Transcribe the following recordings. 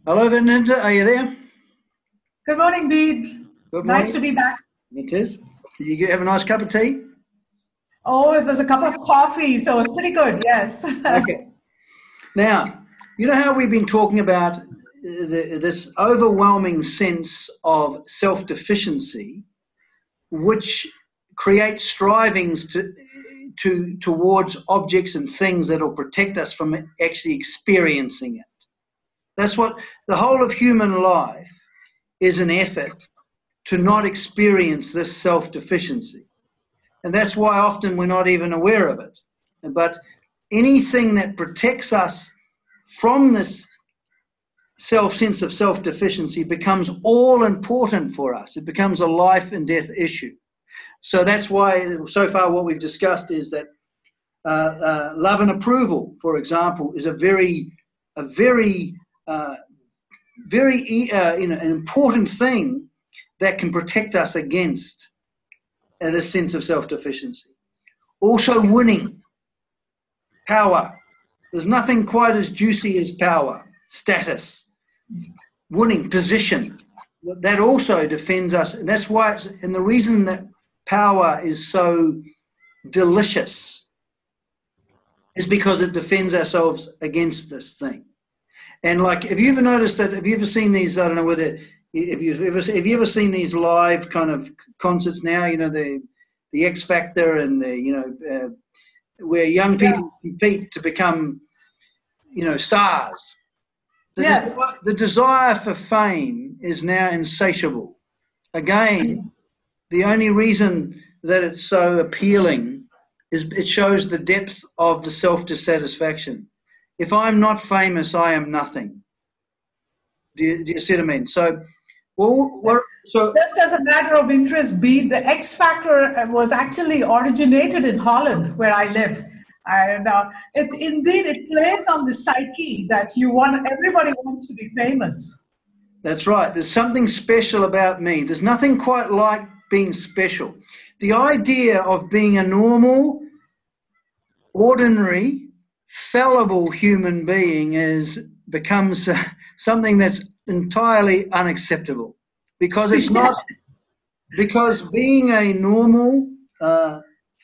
Hello, Vedanta. Are you there? Good morning, Bede. Good Nice morning. to be back. It is. Did you have a nice cup of tea? Oh, it was a cup of coffee, so it's pretty good, yes. Okay. Now, you know how we've been talking about this overwhelming sense of self-deficiency, which creates strivings towards objects and things that will protect us from actually experiencing it. That's what the whole of human life is, an effort to not experience this self-deficiency. And that's why often we're not even aware of it. But anything that protects us from this sense of self-deficiency becomes all important for us. It becomes a life and death issue. So that's why, so far, what we've discussed is that love and approval, for example, is a very an important thing that can protect us against this sense of self-deficiency. Also, winning, power. There's nothing quite as juicy as power, status, winning, position. That also defends us, and that's why and the reason that power is so delicious is because it defends ourselves against this thing. And like, have you ever noticed that? Have you ever seen these? I don't know whether have you ever seen these live kind of concerts now? You know, the X Factor and the where young people compete to become stars. Yes. The desire for fame is now insatiable. Again, the only reason that it's so appealing is it shows the depth of the self-dissatisfaction. If I'm not famous, I am nothing. Do you see what I mean? So, just as a matter of interest, Bede, the X Factor was actually originated in Holland, where I live. And it plays on the psyche that everybody wants to be famous. That's right. There's something special about me. There's nothing quite like being special. The idea of being a normal, ordinary, fallible human being becomes something that's entirely unacceptable, because it's not because being a normal,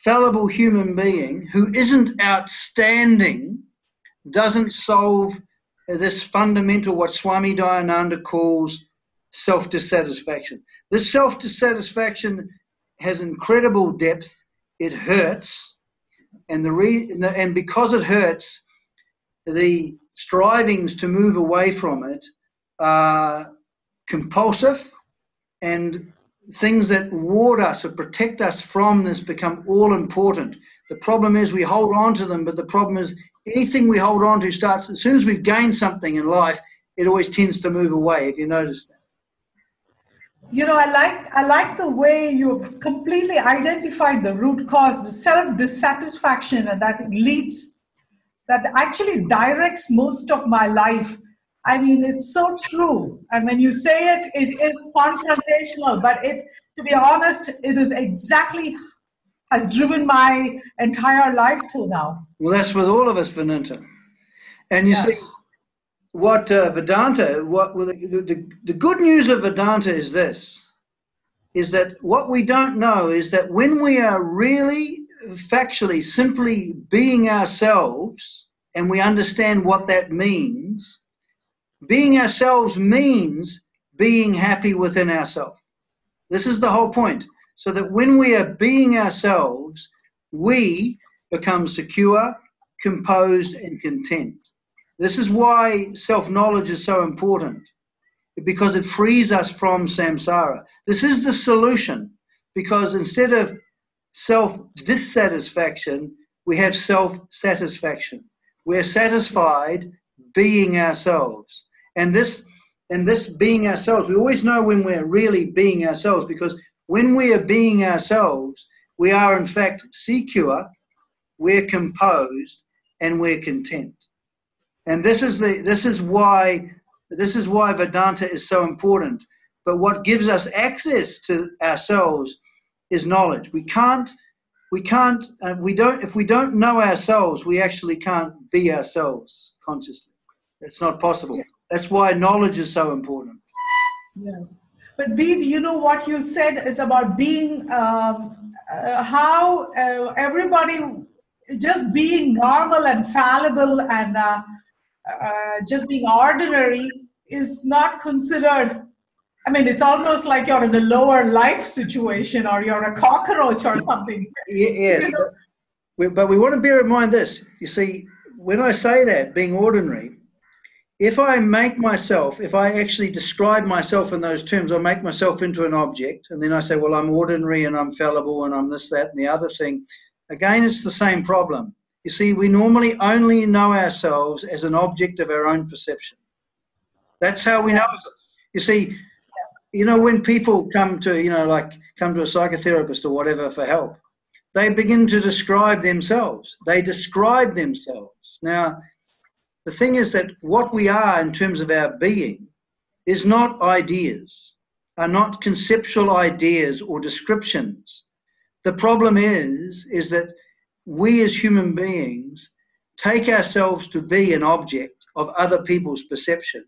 fallible human being who isn't outstanding doesn't solve this fundamental, what Swami Dayananda calls self-dissatisfaction. This self-dissatisfaction has incredible depth. It hurts, and because it hurts, the strivings to move away from it are compulsive, and things that ward us or protect us from this become all important. The problem is we hold on to them, but the problem is anything we hold on to starts, as soon as we've gained something in life, it always tends to move away. Have you noticed that? I like the way you've completely identified the root cause, the self-dissatisfaction, and that actually directs most of my life. I mean, it's so true. And when you say it, it is confrontational, but to be honest, it is exactly has driven my entire life till now. Well, that's with all of us, Vedanta. And you see, what Vedanta, the good news of Vedanta is this, is that what we don't know is that when we are really factually simply being ourselves, and we understand what that means, being ourselves means being happy within ourselves. This is the whole point. So that when we are being ourselves, we become secure, composed, and content. This is why self-knowledge is so important, because it frees us from samsara. This is the solution, because instead of self-dissatisfaction, we have self-satisfaction. We're satisfied being ourselves. And this being ourselves, we always know when we're really being ourselves, because when we are being ourselves, we are in fact secure, we're composed, and we're content. And this is why Vedanta is so important. But what gives us access to ourselves is knowledge. If we don't know ourselves, we actually can't be ourselves consciously. It's not possible. That's why knowledge is so important. Yeah. But Bede, you know what you said is about being, how everybody just being normal and fallible and just being ordinary is not considered. I mean, it's almost like you're in a lower life situation or you're a cockroach or something. Yes, but we want to bear in mind this. You see, when I say that, being ordinary, if I actually describe myself in those terms, I make myself into an object, and then I say, well, I'm ordinary and I'm fallible and I'm this, that, and the other thing. Again, it's the same problem. You see, we normally only know ourselves as an object of our own perception. That's how we know ourselves. You see, when people come to, come to a psychotherapist or whatever for help, they begin to describe themselves. They describe themselves. Now, the thing is that what we are in terms of our being is not ideas, are not conceptual ideas or descriptions. The problem is that we as human beings take ourselves to be an object of other people's perception,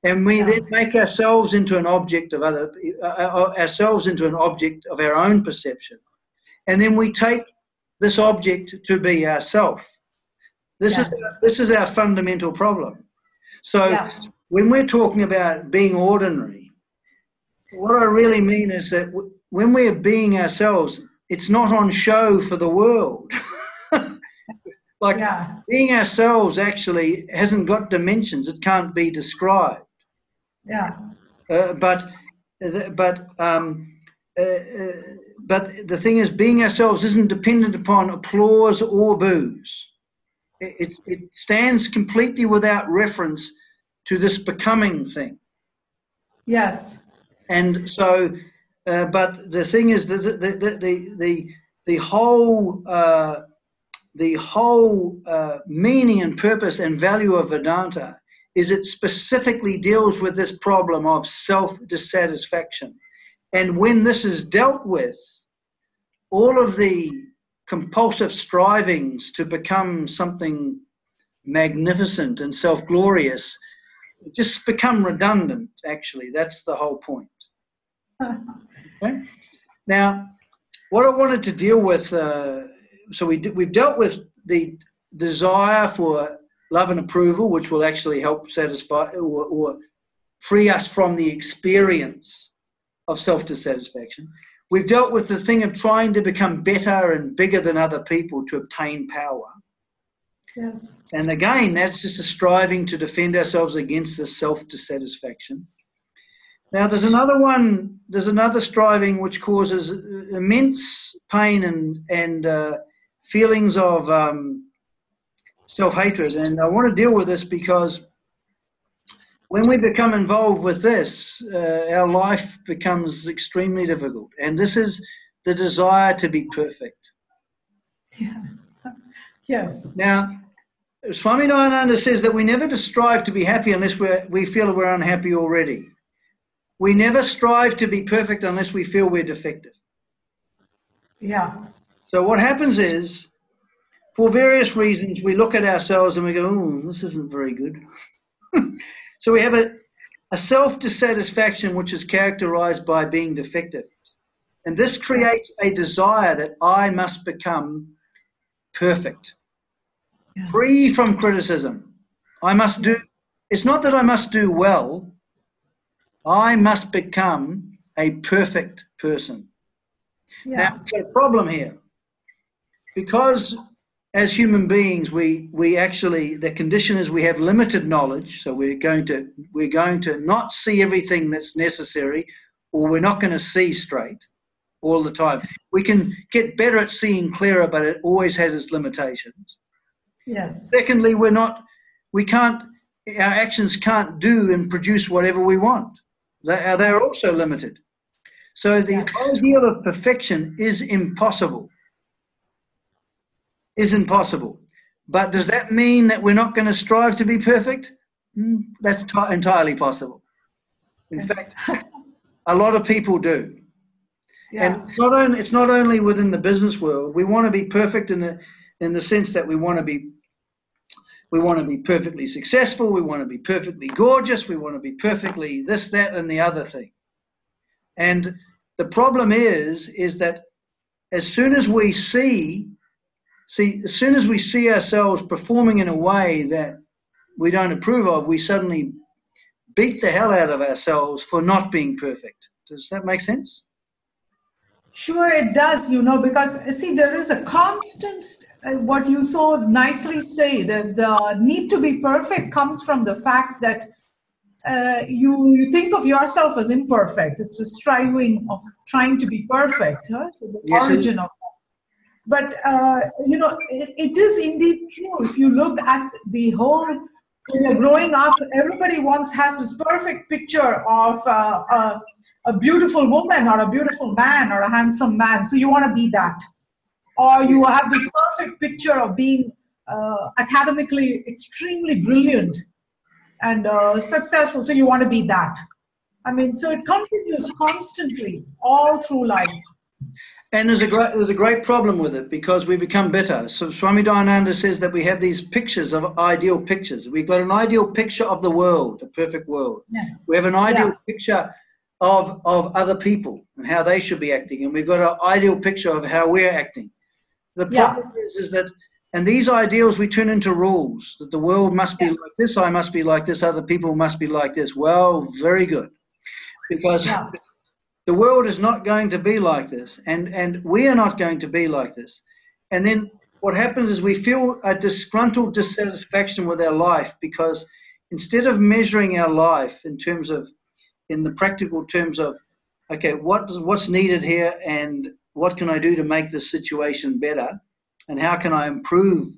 and we then make ourselves into an object of our own perception, and then we take this object to be ourself. This is our fundamental problem. So when we're talking about being ordinary, what I really mean is that when we're being ourselves, it's not on show for the world. Being ourselves actually hasn't got dimensions. It can't be described. Yeah. But the thing is, being ourselves isn't dependent upon applause or boos. It stands completely without reference to this becoming thing. Yes. And so, but the thing is, the whole meaning and purpose and value of Vedanta is it specifically deals with this problem of self-dissatisfaction. And when this is dealt with, all of the compulsive strivings to become something magnificent and self-glorious just become redundant, actually. That's the whole point. Okay? Now, what I wanted to deal with, we've dealt with the desire for love and approval, which will actually help satisfy or free us from the experience of self-dissatisfaction. We've dealt with the thing of trying to become better and bigger than other people to obtain power. Yes. And again, that's just a striving to defend ourselves against this self-dissatisfaction. Now, there's another striving which causes immense pain and feelings of self-hatred. And I want to deal with this because when we become involved with this, our life becomes extremely difficult. And this is the desire to be perfect. Yeah. Yes. Now, Swami Dayananda says that we never strive to be happy unless we feel we're unhappy already. We never strive to be perfect unless we feel we're defective. Yeah. So what happens is, for various reasons, we look at ourselves and we go, oh, this isn't very good. So we have a self-dissatisfaction which is characterized by being defective. And this creates a desire that I must become perfect, free from criticism. It's not that I must do well, I must become a perfect person. Yeah. Now, there's a problem here. Because as human beings, we actually, the condition is we have limited knowledge, so we're going to not see everything that's necessary, or we're not going to see straight all the time. We can get better at seeing clearer, but it always has its limitations. Yes. Secondly, our actions can't do and produce whatever we want. They're also limited. So the ideal of perfection is impossible. But does that mean that we're not going to strive to be perfect? That's entirely possible. In fact, a lot of people do. Yeah. And it's not only within the business world. We want to be perfect in the sense that we want We want to be perfectly successful. We want to be perfectly gorgeous. We want to be perfectly this, that, and the other thing. And the problem is that as soon as we see ourselves performing in a way that we don't approve of, we suddenly beat the hell out of ourselves for not being perfect. Does that make sense? Sure, it does, because see, there is a constant, what you so nicely say, that the need to be perfect comes from the fact that you think of yourself as imperfect. It's a striving of trying to be perfect. Huh? So the Yes, origin of that. But, it is indeed true. If you look at the whole, when you're growing up, everybody has this perfect picture of a beautiful woman or a beautiful man or a handsome man. So you want to be that. Or you have this perfect picture of being academically extremely brilliant and successful. So you want to be that. I mean, so it continues constantly all through life. And there's a great problem with it because we become bitter. So Swami Dayananda says that we have these pictures of ideal pictures. We've got an ideal picture of the world, the perfect world. Yeah. We have an ideal picture of other people and how they should be acting. And we've got an ideal picture of how we're acting. The problem is that, and these ideals we turn into rules, that the world must be like this, I must be like this, other people must be like this. Well, very good. Because the world is not going to be like this, and we are not going to be like this. And then what happens is we feel a disgruntled dissatisfaction with our life because instead of measuring our life in the practical terms of, okay, what's needed here and what can I do to make this situation better and how can I improve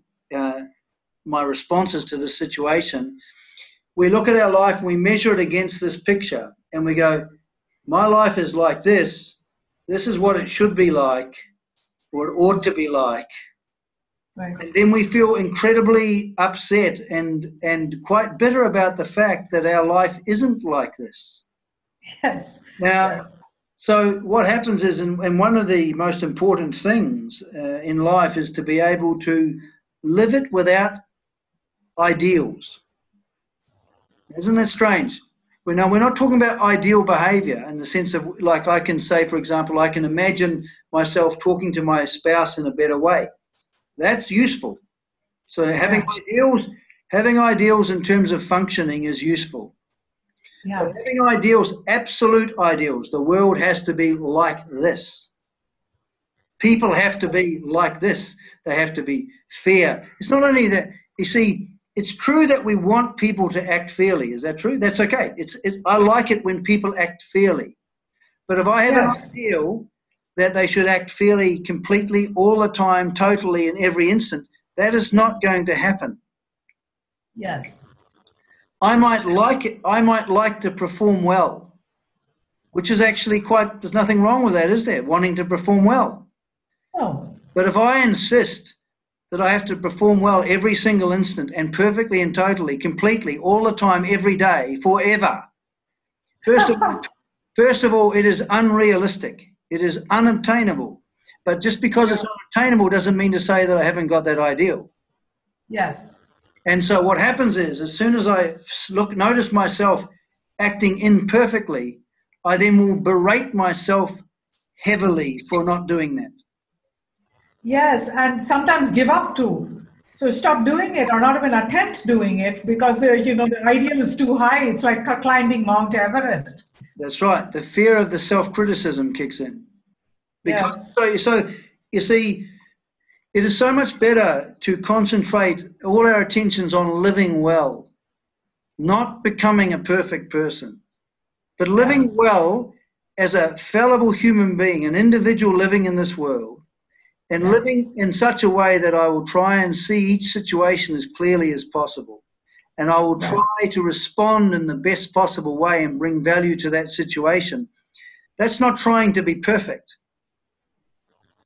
my responses to the situation, we look at our life, we measure it against this picture and we go, my life is like this. This is what it should be like, or it ought to be like. Right. And then we feel incredibly upset and quite bitter about the fact that our life isn't like this. Yes. Now, so what happens is, and one of the most important things in life is to be able to live it without ideals. Isn't that strange? Now, we're not talking about ideal behavior in the sense of, like, I can say, for example, I can imagine myself talking to my spouse in a better way. That's useful. So having ideals in terms of functioning is useful. Yeah. But having ideals, absolute ideals, the world has to be like this. People have to be like this. They have to be fair. It's not only that, you see, it's true that we want people to act fairly. Is that true? That's okay. I like it when people act fairly. But if I have an ideal that they should act fairly completely all the time, totally in every instant, that is not going to happen. Yes. I might like it. I might like to perform well, which is actually there's nothing wrong with that, is there? Wanting to perform well. Oh. But if I insist that I have to perform well every single instant and perfectly and totally, completely, all the time, every day, forever. First of all, it is unrealistic. It is unobtainable. But just because it's unobtainable doesn't mean to say that I haven't got that ideal. Yes. And so what happens is, as soon as I notice myself acting imperfectly, I then will berate myself heavily for not doing that. Yes, and sometimes give up too. So stop doing it or not even attempt doing it because, the ideal is too high. It's like climbing Mount Everest. That's right. The fear of the self-criticism kicks in. Because, so you see, it is so much better to concentrate all our attentions on living well, not becoming a perfect person, but living well as a fallible human being, an individual living in this world, and living in such a way that I will try and see each situation as clearly as possible. And I will try to respond in the best possible way and bring value to that situation. That's not trying to be perfect.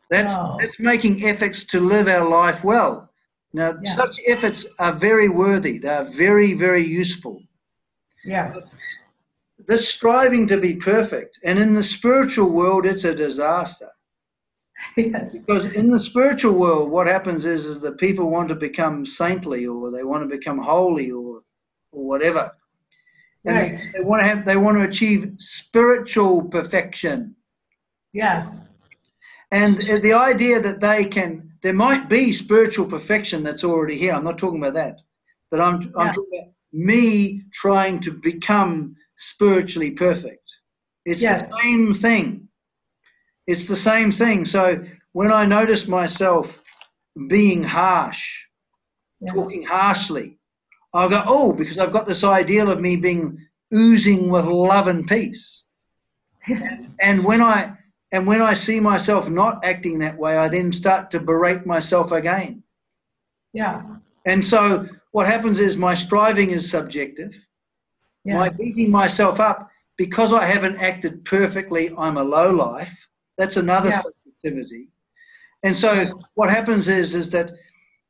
That's making efforts to live our life well. Now, such efforts are very worthy. They are very, very useful. Yes. This striving to be perfect, and in the spiritual world, it's a disaster. Yes. Because in the spiritual world, what happens is that people want to become saintly, or they want to become holy, or whatever. And Right. they want to achieve spiritual perfection. Yes. And the idea that there might be spiritual perfection that's already here. I'm not talking about that. But I'm talking about me trying to become spiritually perfect. It's the same thing. It's the same thing. So when I notice myself being harsh, talking harshly, I'll go, oh, because I've got this ideal of me being oozing with love and peace. And when I see myself not acting that way, I then start to berate myself again. Yeah. And so what happens is my striving is subjective. Yeah. My beating myself up because I haven't acted perfectly, I'm a lowlife. That's another subjectivity. And so what happens is that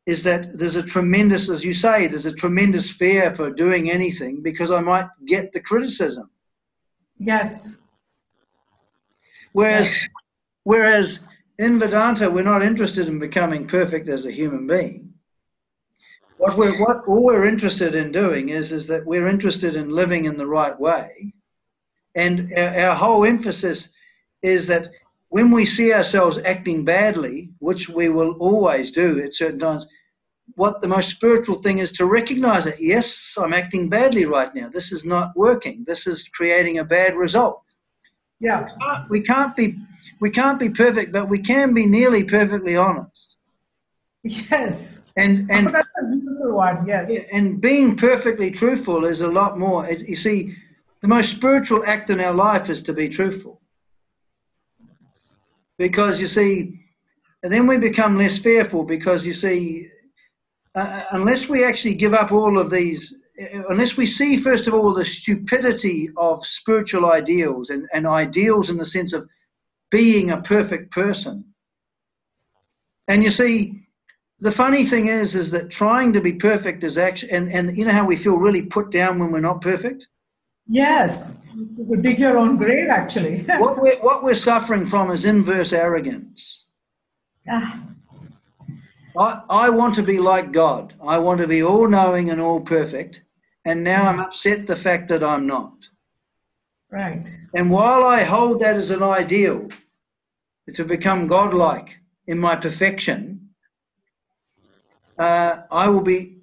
there's a tremendous, as you say, there's a tremendous fear for doing anything because I might get the criticism. Yes. Whereas in Vedanta, we're not interested in becoming perfect as a human being. All we're interested in doing is that we're interested in living in the right way. And our whole emphasis is that when we see ourselves acting badly, which we will always do at certain times, what the most spiritual thing is to recognize it. Yes, I'm acting badly right now. This is not working. This is creating a bad result. Yeah. We can't be perfect, but we can be nearly perfectly honest. Yes. And that's a beautiful one. Yes. And being perfectly truthful is a lot more. You see, the most spiritual act in our life is to be truthful. Because you see, and then we become less fearful because you see, unless we actually give up all of these, unless we see, first of all, the stupidity of spiritual ideals and ideals in the sense of being a perfect person. And you see, the funny thing is that trying to be perfect is actually, and you know how we feel really put down when we're not perfect? Yes. You dig your own grave, actually. What we're suffering from is inverse arrogance. I want to be like God. I want to be all-knowing and all-perfect, and now I'm upset the fact that I'm not. Right. And while I hold that as an ideal, to become godlike in my perfection, I will be,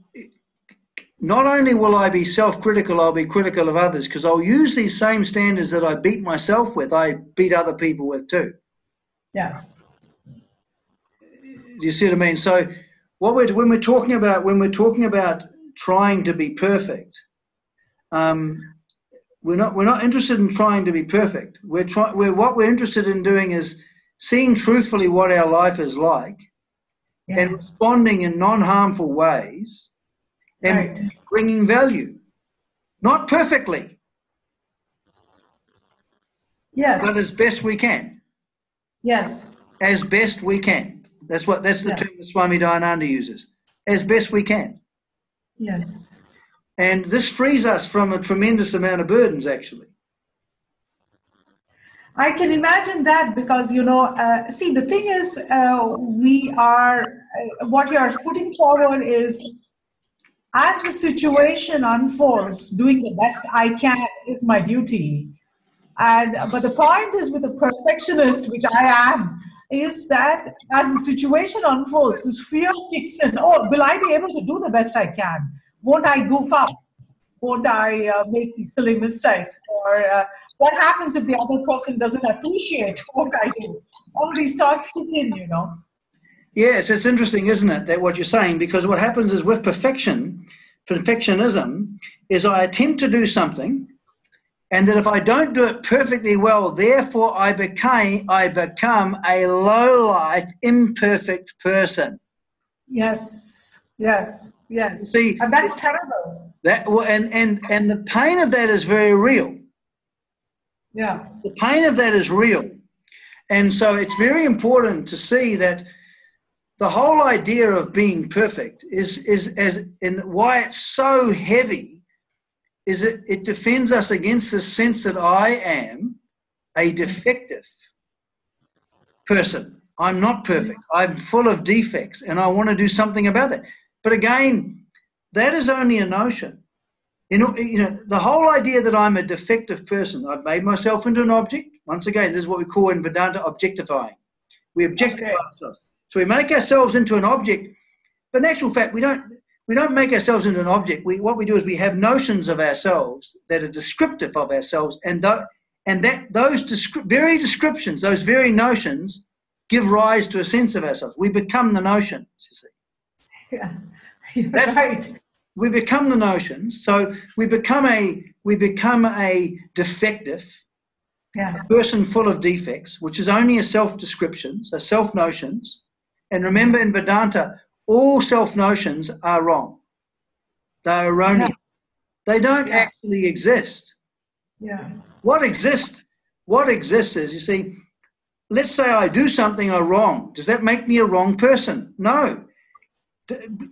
not only will I be self-critical, I'll be critical of others because I'll use these same standards that I beat myself with, I beat other people with too. Yes. Do you see what I mean? So when we're talking about trying to be perfect, we're not interested in trying to be perfect. What we're interested in doing is seeing truthfully what our life is like and responding in non-harmful ways and bringing value. Not perfectly. Yes. But as best we can. Yes. As best we can. That's the term that Swami Dayananda uses. As best we can. Yes. And this frees us from a tremendous amount of burdens, actually. I can imagine that because, see, the thing is, what we are putting forward is, as the situation unfolds, doing the best I can is my duty. But the point is with a perfectionist, which I am, is that as the situation unfolds, this fear kicks in. Oh, will I be able to do the best I can? Won't I goof up? Won't I make these silly mistakes? Or what happens if the other person doesn't appreciate what I do? All these thoughts kick in, Yes, it's interesting, isn't it, that what you're saying? Because what happens is with perfectionism, is I attempt to do something, and that if I don't do it perfectly well, therefore I become a low-life, imperfect person. Yes, yes, yes. See, and that's terrible. And the pain of that is very real. Yeah. The pain of that is real. And so it's very important to see that the whole idea of being perfect and why it's so heavy is it defends us against the sense that I am a defective person. I'm not perfect. I'm full of defects, and I want to do something about that. But again, that is only a notion. The whole idea that I'm a defective person, I've made myself into an object. Once again, this is what we call in Vedanta objectifying. We objectify ourselves. So we make ourselves into an object, but in actual fact, we don't make ourselves into an object. What we do is we have notions of ourselves that are descriptive of ourselves, and those very descriptions, those very notions, give rise to a sense of ourselves. We become the notions, you see. Yeah, you're right. We become the notions. So we become a defective, a person full of defects, which is only a self-descriptions, a self-notions. And remember, in Vedanta, all self-notions are wrong. They're erroneous. They don't actually exist. Yeah. What exists is, you see, let's say I do something wrong. Does that make me a wrong person? No.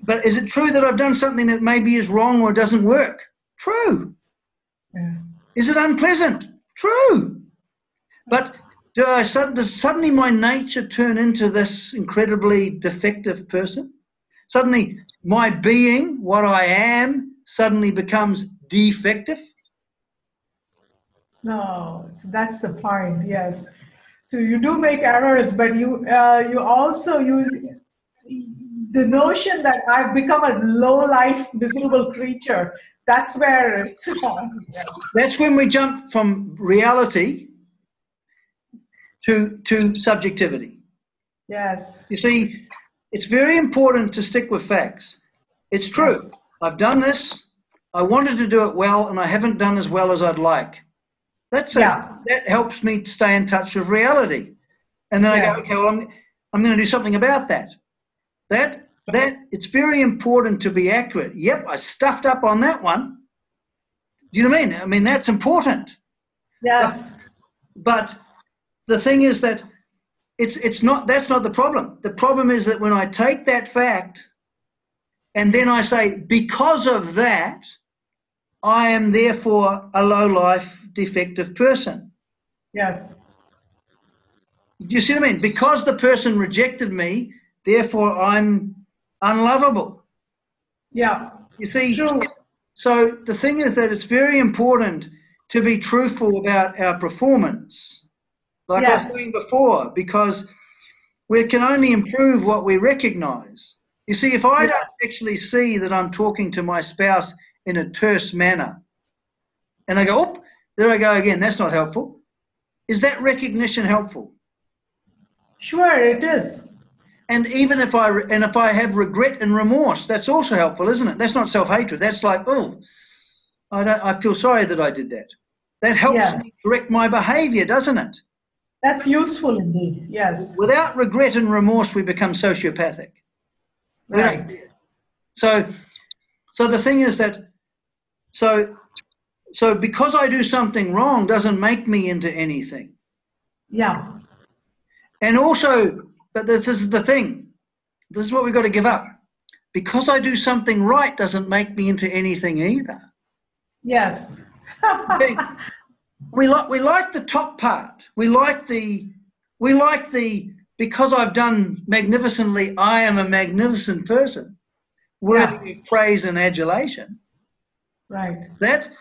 But is it true that I've done something that maybe is wrong or doesn't work? True. Yeah. Is it unpleasant? True. But does suddenly my nature turn into this incredibly defective person? Suddenly my being, what I am, suddenly becomes defective? No, so that's the point, yes. So you do make errors, but you also the notion that I've become a low-life, miserable creature, that's where it's That's when we jump from reality to subjectivity. Yes. You see, it's very important to stick with facts. It's true. Yes. I've done this. I wanted to do it well, and I haven't done as well as I'd like. That helps me to stay in touch with reality. And then I go, okay, well, I'm going to do something about that. That it's very important to be accurate. Yep, I stuffed up on that one. Do you know what I mean? I mean, that's important. Yes. But the thing is that that's not the problem. The problem is that when I take that fact and then I say, because of that, I am therefore a low-life, defective person. Yes. Do you see what I mean? Because the person rejected me, therefore I'm unlovable. Yeah. You see, true. So the thing is that it's very important to be truthful about our performance, like I was saying before, because we can only improve what we recognize. You see, if I don't actually see that I'm talking to my spouse in a terse manner, and I go, oh, there I go again, that's not helpful. Is that recognition helpful? Sure, it is. And even if I have regret and remorse, that's also helpful, isn't it? That's not self-hatred. That's like, oh, I feel sorry that I did that. That helps me correct my behavior, doesn't it? That's useful indeed, yes. Without regret and remorse, we become sociopathic. Right. So the thing is that, so because I do something wrong doesn't make me into anything. Yeah. And also, but this is the thing. This is what we've got to give up. Because I do something right doesn't make me into anything either. Yes. We like the top part. We like the because I've done magnificently, I am a magnificent person, worthy of praise and adulation. Right. That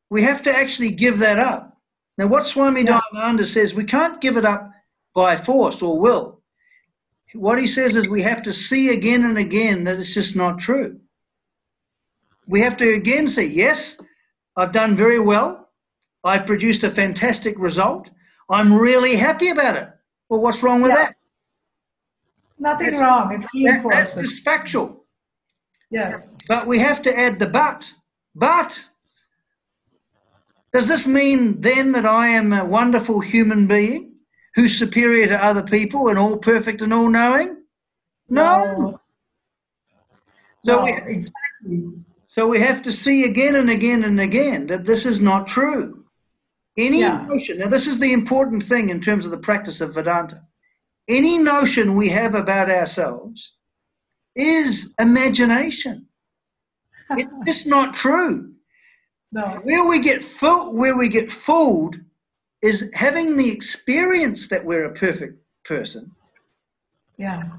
we have to actually give that up. Now, what Swami Dayananda says, we can't give it up by force or will. What he says is we have to see again and again that it's just not true. We have to again say, yes, I've done very well. I've produced a fantastic result. I'm really happy about it. Well, what's wrong with that? Nothing wrong. It's reinforcing. That's just factual. Yes. But we have to add the but. But does this mean then that I am a wonderful human being who's superior to other people and all perfect and all knowing? No. So we have to see again and again and again that this is not true. Any notion, now this is the important thing in terms of the practice of Vedanta. Any notion we have about ourselves is imagination. It's just not true. No. Where we get fooled is having the experience that we're a perfect person Yeah,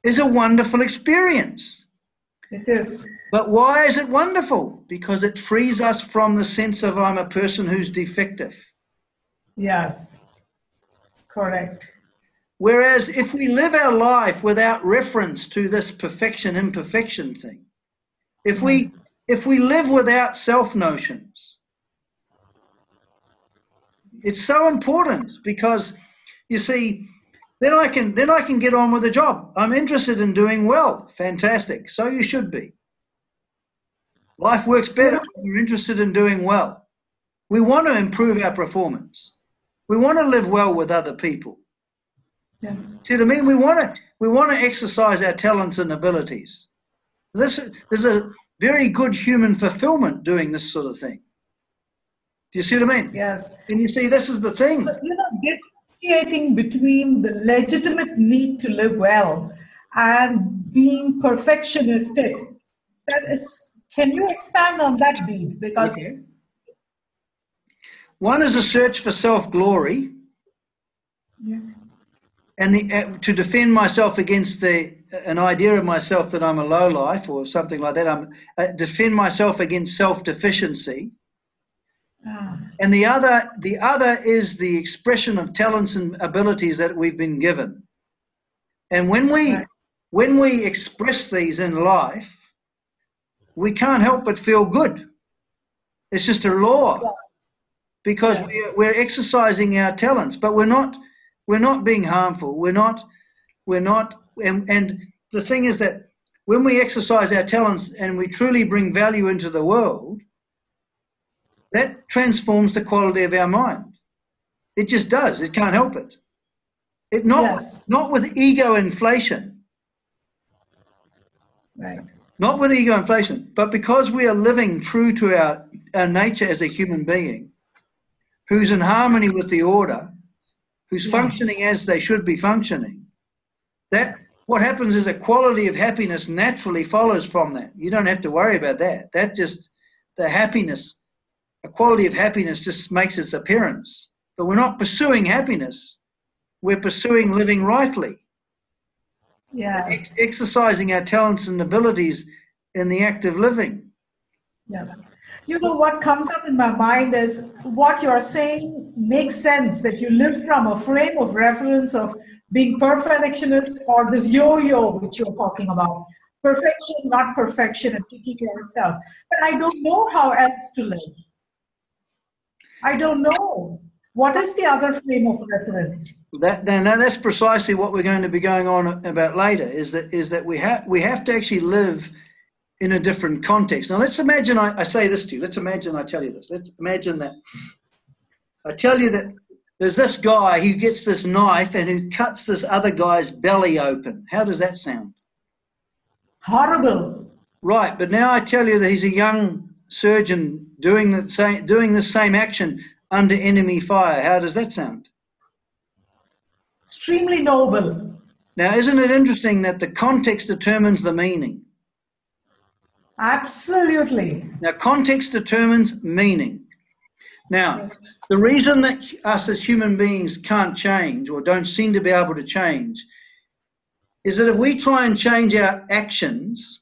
is a wonderful experience. it is. But why is it wonderful? Because it frees us from the sense of I'm a person who's defective. Yes, correct. Whereas if we live our life without reference to this perfection, imperfection thing, if we live without self-notions, it's so important because, you see, then I can get on with the job. I'm interested in doing well. Fantastic. So you should be. Life works better when you're interested in doing well. We want to improve our performance. We want to live well with other people. Yeah. See what I mean? We want to exercise our talents and abilities. There's a very good human fulfillment doing this sort of thing. Do you see what I mean? Yes. And you see, this is the thing. So, differentiating between the legitimate need to live well and being perfectionistic. That is, can you expand on that, Bede? Because one is a search for self-glory, and to defend myself against an idea of myself that I'm a lowlife or something like that. Defend myself against self-deficiency. And the other is the expression of talents and abilities that we've been given. And when we express these in life, we can't help but feel good. It's just a law, because we're exercising our talents, but we're not being harmful. We're not. And the thing is that when we exercise our talents and we truly bring value into the world, that transforms the quality of our mind. It just does. It can't help it. Not with ego inflation. Right. Not with ego inflation, but because we are living true to our nature as a human being, who's in harmony with the order, who's functioning as they should be functioning, that what happens is a quality of happiness naturally follows from that. You don't have to worry about that. A quality of happiness just makes its appearance. But we're not pursuing happiness. We're pursuing living rightly. Yes. Exercising our talents and abilities in the act of living. Yes. You know, what comes up in my mind is what you're saying makes sense, that you live from a frame of reference of being perfectionist, or this yo-yo which you're talking about. Perfection, not perfection, and taking care of yourself. But I don't know how else to live. I don't know. What is the other frame of reference? That's precisely what we're going to be going on about later, is that we have to actually live in a different context. Now, let's imagine I say this to you. Let's imagine I tell you this. Let's imagine that I tell you that there's this guy who gets this knife and who cuts this other guy's belly open. How does that sound? Horrible. Right, but now I tell you that he's a young surgeon doing the same action under enemy fire. How does that sound? Extremely noble. Now, isn't it interesting that the context determines the meaning? Absolutely. Now, context determines meaning. Now, the reason that us as human beings can't change or don't seem to be able to change is that if we try and change our actions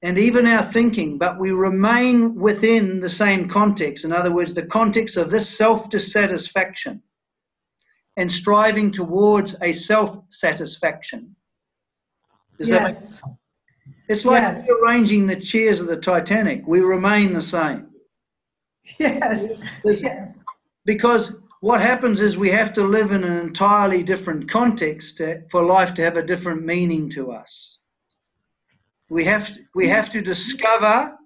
and even our thinking, but we remain within the same context, in other words, the context of this self-dissatisfaction and striving towards a self-satisfaction. Yes. It's like rearranging the chairs of the Titanic. We remain the same. Yes. Yes. Because what happens is we have to live in an entirely different context for life to have a different meaning to us. We have to discover,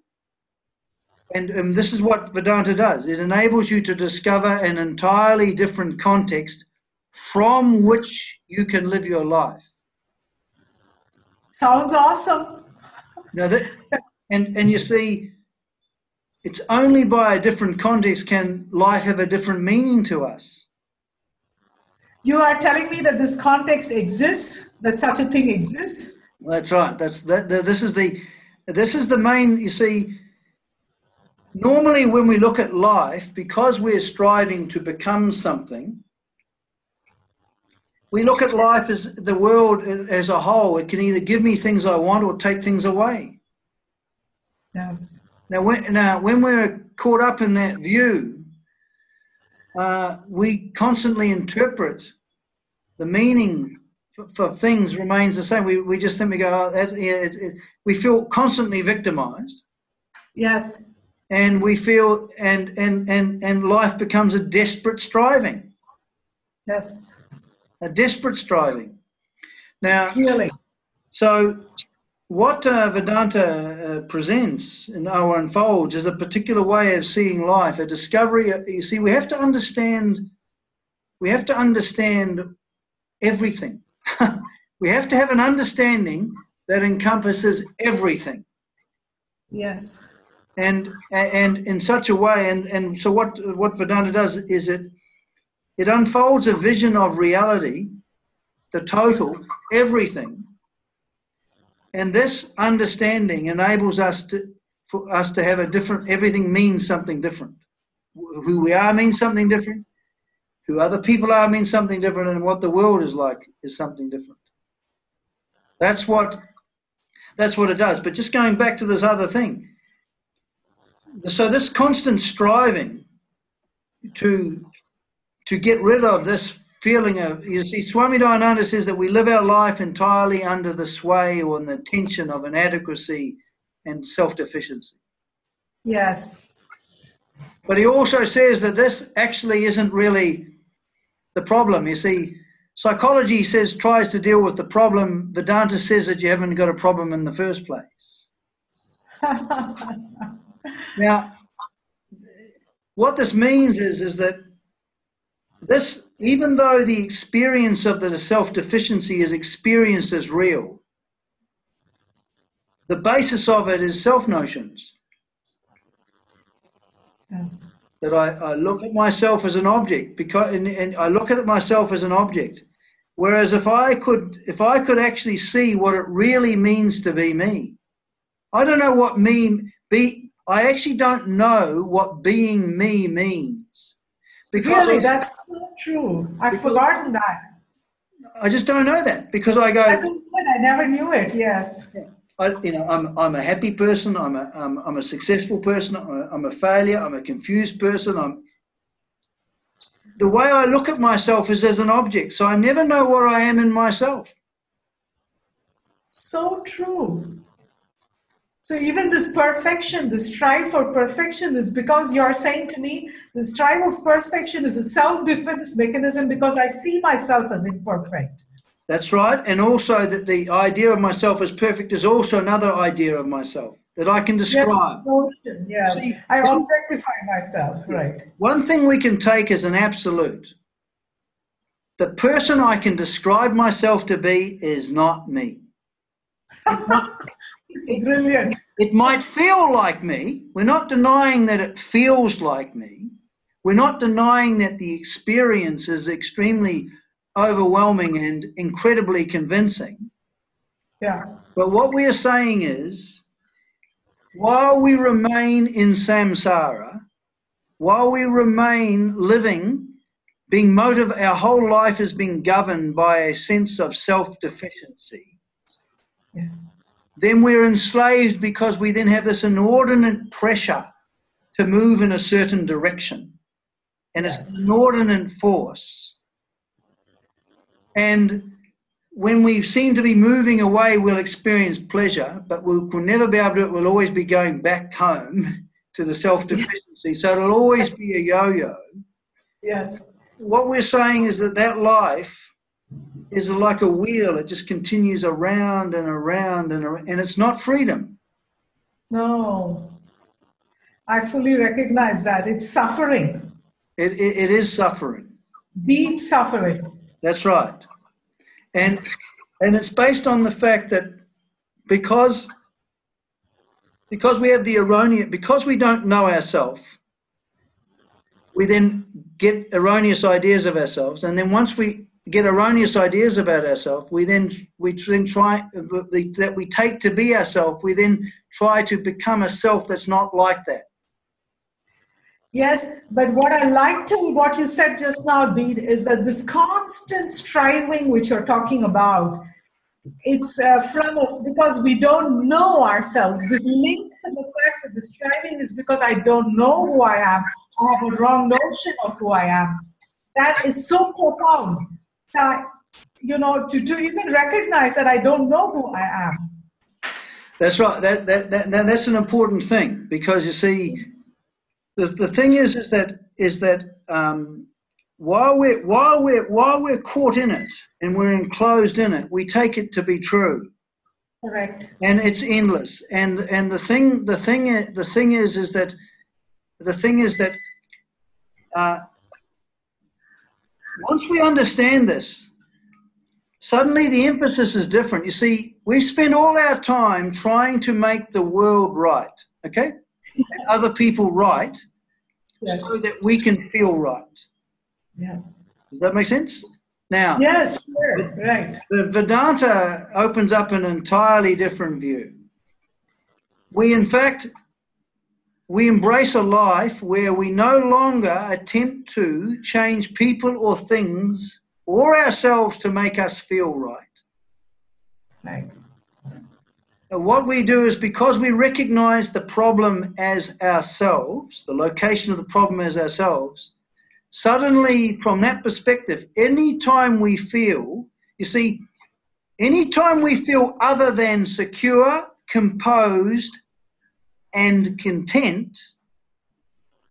and this is what Vedanta does. It enables you to discover an entirely different context from which you can live your life. Sounds awesome. Now and you see, it's only by a different context can life have a different meaning to us. You are telling me that this context exists, that such a thing exists? That's right. This is the main, you see, normally when we look at life, because we're striving to become something, we look at life as the world as a whole. It can either give me things I want or take things away. Yes. Now, when we're caught up in that view, we constantly interpret the meaning for things remains the same. We just simply go, we feel constantly victimized. Yes. And we feel, and life becomes a desperate striving. Yes. A desperate striving. Now, Really. so what Vedanta presents or unfolds is a particular way of seeing life, a discovery. You see, we have to understand everything. We have to have an understanding that encompasses everything. Yes. And in such a way, and so what Vedanta does is it unfolds a vision of reality, the total, everything. And this understanding enables us to have a different, everything means something different. Who we are means something different. Who other people are means something different, and what the world is like is something different. That's what it does. But just going back to this other thing. So this constant striving to get rid of this feeling of, you see, Swami Dayananda says that we live our life entirely under the sway or in the tension of inadequacy and self-deficiency. Yes. But he also says that this actually isn't really the problem. You see, psychology tries to deal with the problem. Vedanta says that you haven't got a problem in the first place. Now, what this means is that this, even though the experience of the self-deficiency is experienced as real, the basis of it is self-notions. Yes. That I look at myself as an object, and I look at myself as an object. Whereas if I could actually see what it really means to be me, I don't know what I actually don't know what being me means. Really, that's so true. I've forgotten that. I just don't know that because I go. I never knew it. Yes. I'm a happy person. I'm a successful person. I'm a failure. I'm a confused person. The way I look at myself is as an object. So I never know what I am in myself. So true. So even this perfection, this strive for perfection is because you're saying to me, the strive of perfection is a self-defense mechanism because I see myself as imperfect. That's right. And also that the idea of myself as perfect is also another idea of myself that I can describe. Yes. See, I objectify myself, right. One thing we can take as an absolute. The person I can describe myself to be is not me. It's brilliant. It might feel like me. We're not denying that it feels like me. We're not denying that the experience is extremely overwhelming and incredibly convincing. Yeah. But what we are saying is, while we remain in samsara, while we remain living, being motivated, our whole life is being governed by a sense of self-deficiency. Yeah. Then we're enslaved because we then have this inordinate pressure to move in a certain direction. And it's an inordinate force. And when we seem to be moving away, we'll experience pleasure, but we'll never be able to do it. We'll always be going back home to the self-deficiency. So it'll always be a yo-yo. Yes. What we're saying is that life is like a wheel. It just continues around and around and around, and it's not freedom. No. I fully recognize that. It's suffering. It is suffering. Deep suffering. That's right. And it's based on the fact that because we have the erroneous, because we don't know ourselves, we then get erroneous ideas of ourselves, and then once we get erroneous ideas about ourselves, we try that we take to be ourselves. We then try to become a self that's not like that. Yes, but what I liked in what you said just now, Bede, is that this constant striving which you're talking about, it's because we don't know ourselves. This link to the fact that the striving is because I don't know who I am. I have a wrong notion of who I am. That is so profound. To even recognize that I don't know who I am. That's right. That's an important thing, because you see, the thing is that while we're caught in it and we're enclosed in it, we take it to be true. Correct. And it's endless. And the thing is that once we understand this, suddenly the emphasis is different. You see, we spend all our time trying to make the world right, okay? And other people right, yes, so that we can feel right. Yes. Does that make sense? Now, yes, sure, right. The Vedanta opens up an entirely different view. We embrace a life where we no longer attempt to change people or things or ourselves to make us feel right. Right. And what we do is, because we recognize the problem as ourselves, the location of the problem as ourselves, suddenly from that perspective, anytime we feel other than secure, composed, and content,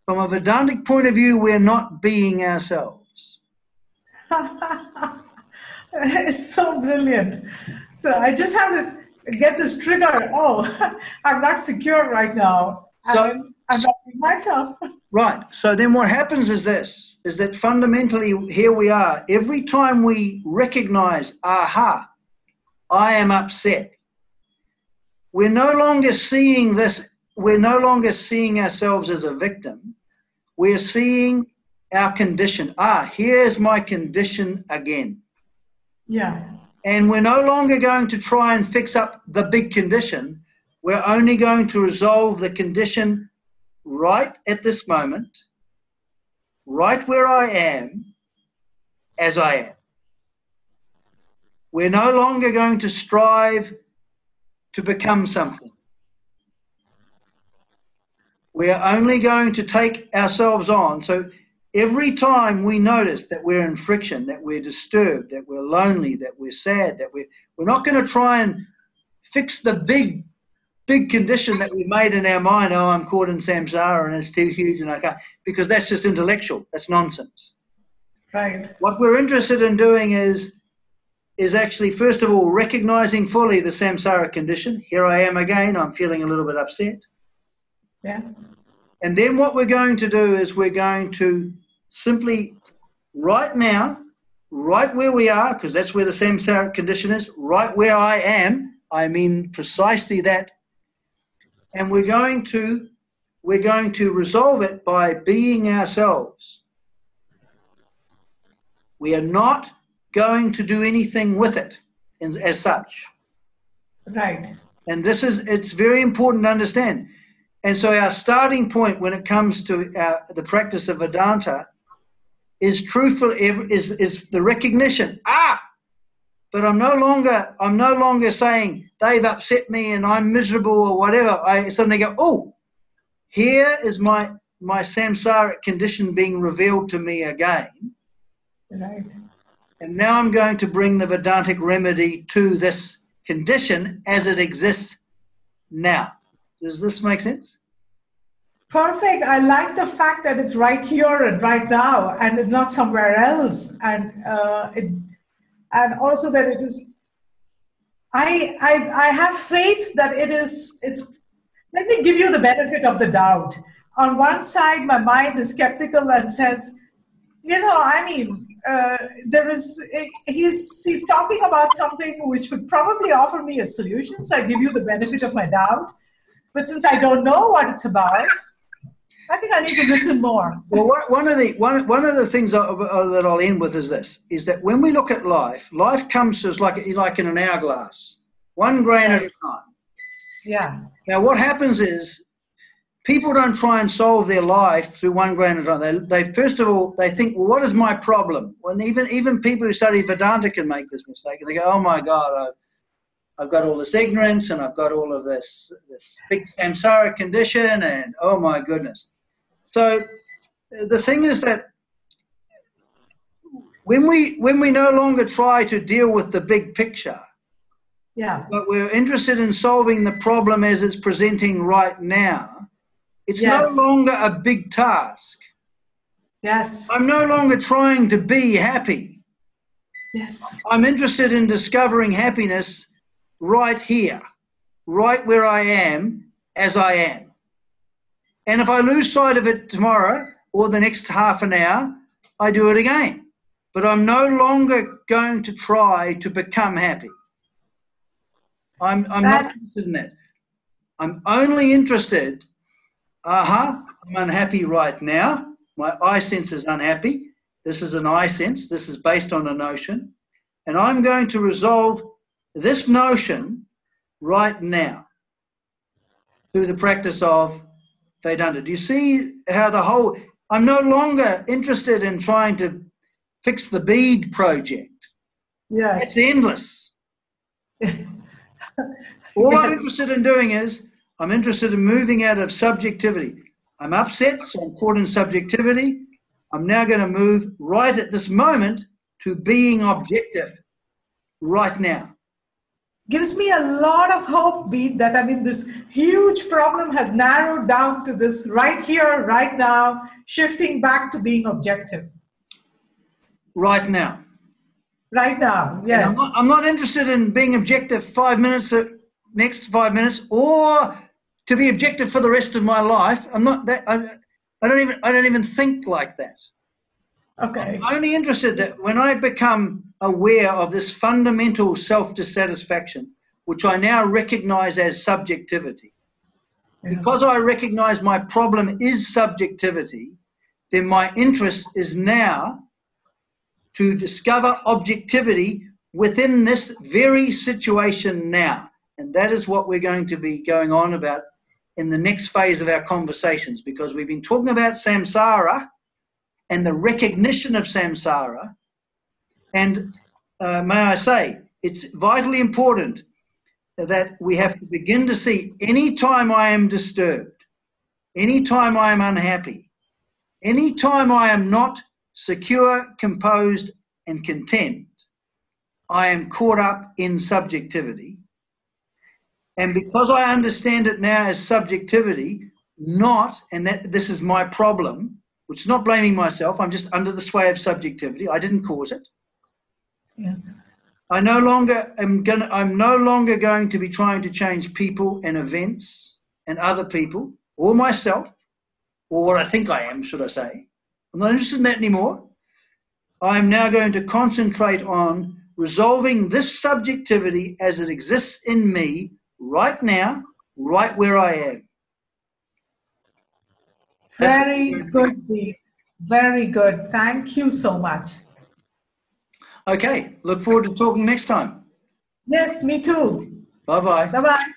from a Vedantic point of view, we're not being ourselves. It's so brilliant. So I just have to get this trigger. Oh, I'm not secure right now. I'm not being myself. Right. So then what happens is that fundamentally here we are. Every time we recognize, aha, I am upset, we're no longer seeing this. We're no longer seeing ourselves as a victim. We're seeing our condition. Here's my condition again. Yeah. And we're no longer going to try and fix up the big condition. We're only going to resolve the condition right at this moment, right where I am, as I am. We're no longer going to strive to become something. We're only going to take ourselves on. So every time we notice that we're in friction, that we're disturbed, that we're lonely, that we're sad, that we're not going to try and fix the big condition that we made in our mind. Oh, I'm caught in samsara and it's too huge and I can't, because that's just intellectual. That's nonsense. Right. What we're interested in doing is actually, first of all, recognizing fully the samsara condition. Here I am again. I'm feeling a little bit upset. Yeah. And then what we're going to do is we're going to simply, right now, right where we are, because that's where the samsara condition is, right where I am, I mean precisely that. And we're going to resolve it by being ourselves. We are not going to do anything with it as such. Right. And it's very important to understand. And so our starting point when it comes to the practice of Vedanta is the recognition. But I'm no longer saying they've upset me and I'm miserable or whatever. I suddenly go, oh, here is my samsaric condition being revealed to me again. Right. And now I'm going to bring the Vedantic remedy to this condition as it exists now. Does this make sense? Perfect. I like the fact that it's right here and right now, and it's not somewhere else, and also that it is. I have faith that it's. Let me give you the benefit of the doubt. On one side, my mind is skeptical and says, there is. He's talking about something which would probably offer me a solution. So I give you the benefit of my doubt. But since I don't know what it's about, I think I need to listen more. Well, one of the things that I'll end with is this: is that when we look at life comes to us like in an hourglass, one grain at a time. Yeah. Now, what happens is people don't try and solve their life through one grain at a time. They first of all, they think, well, what is my problem? When even people who study Vedanta can make this mistake. And they go, oh, my God, I've got all this ignorance and I've got all of this big samsara condition and, oh, my goodness. So the thing is that when we no longer try to deal with the big picture, but we're interested in solving the problem as it's presenting right now, it's no longer a big task. Yes. I'm no longer trying to be happy. Yes. I'm interested in discovering happiness right here, right where I am, as I am. And if I lose sight of it tomorrow or the next half an hour, I do it again. But I'm no longer going to try to become happy. I'm not interested in that. I'm only interested, I'm unhappy right now. My I sense is unhappy. This is an I sense. This is based on a notion. And I'm going to resolve this notion right now through the practice of Vedanta. Do you see how I'm no longer interested in trying to fix the Bede project. Yes. It's endless. All I'm interested in doing is I'm interested in moving out of subjectivity. I'm upset, so I'm caught in subjectivity. I'm now going to move right at this moment to being objective right now. Gives me a lot of hope, Bede, that this huge problem has narrowed down to this right here, right now, shifting back to being objective. Right now. Right now, yes. I'm not interested in being objective 5 minutes, next 5 minutes, or to be objective for the rest of my life. I'm not that. I don't even think like that. Okay. I'm only interested that when I become aware of this fundamental self-dissatisfaction, which I now recognize as subjectivity, because I recognize my problem is subjectivity, then my interest is now to discover objectivity within this very situation now. And that is what we're going to be going on about in the next phase of our conversations, because we've been talking about samsara and the recognition of samsara. And may I say, it's vitally important that we have to begin to see any time I am disturbed, any time I am unhappy, any time I am not secure, composed, and content, I am caught up in subjectivity. And because I understand it now as subjectivity, and that this is my problem, which is not blaming myself, I'm just under the sway of subjectivity. I didn't cause it. Yes. I'm no longer going to be trying to change people and events and other people or myself, or what I think I am, should I say. I'm not interested in that anymore. I'm now going to concentrate on resolving this subjectivity as it exists in me right now, right where I am. Very good, Bede. Very good. Thank you so much. Okay, look forward to talking next time. Yes, me too. Bye-bye. Bye-bye.